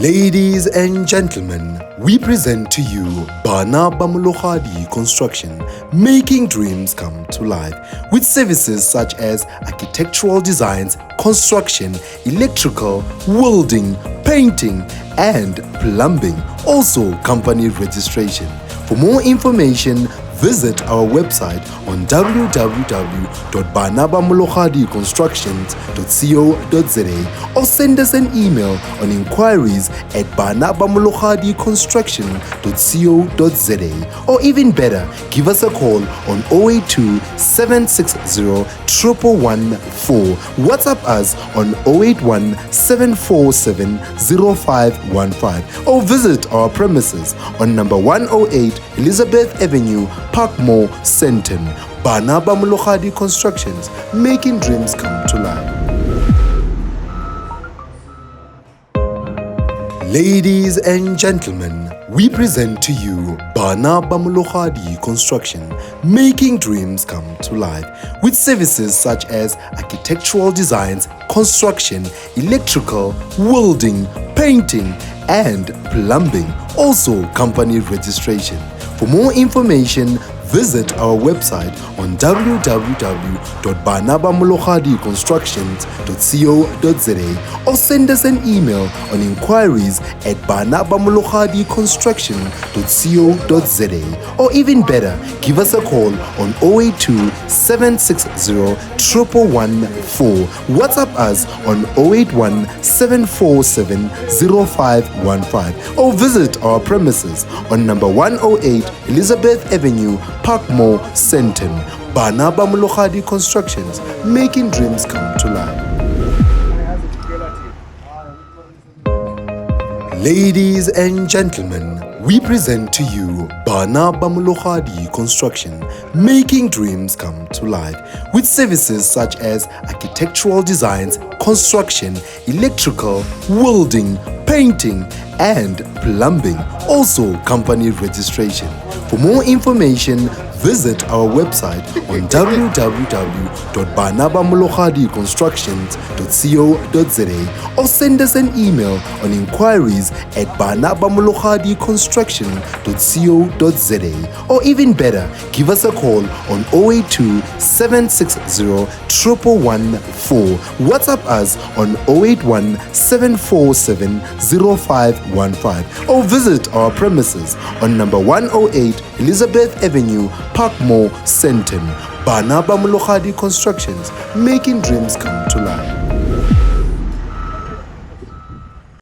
Ladies and gentlemen, we present to you Bana Ba Mologadi Construction, making dreams come to life with services such as architectural designs, construction, electrical, welding, painting, and plumbing. Also, company registration. For more information, visit our website on www.banabamologadiconstructions.co.za or send us an email on inquiries at banabamologadiconstruction.co.za, or even better, give us a call on 082 760 1114. WhatsApp us on 081 747 0515, or visit our premises on number 108 Elizabeth Avenue, Parkmore, Senton. Bana Ba Mologadi Constructions, making dreams come to life. Ladies and gentlemen, we present to you Bana Ba Mologadi Construction, making dreams come to life with services such as architectural designs, construction, electrical, welding, painting, and plumbing. Also, company registration. For more information, visit our website on www.banabamologadiconstructions.co.za or send us an email on inquiries at banabamologadiconstruction.co.za, or even better, give us a call on 082 760 1114. WhatsApp us on 081 747 0515, or visit our premises on number 108 Elizabeth Avenue, Parkmore, Senton. Bana Ba Mologadi Constructions, making dreams come to life. Ladies and gentlemen, we present to you Bana Ba Mologadi Construction, making dreams come to life with services such as architectural designs, construction, electrical, welding, painting, and plumbing. Also, company registration. For more information, visit our website on www.banabamologadiconstructions.co.za or send us an email on inquiries at banabamologadiconstruction.co.za, or even better, give us a call on 082 760 1114. WhatsApp us on 081 747 0515, or visit our premises on number 108 Elizabeth Avenue, Parkmore, Senton. Bana Ba Mologadi Constructions, making dreams come to life.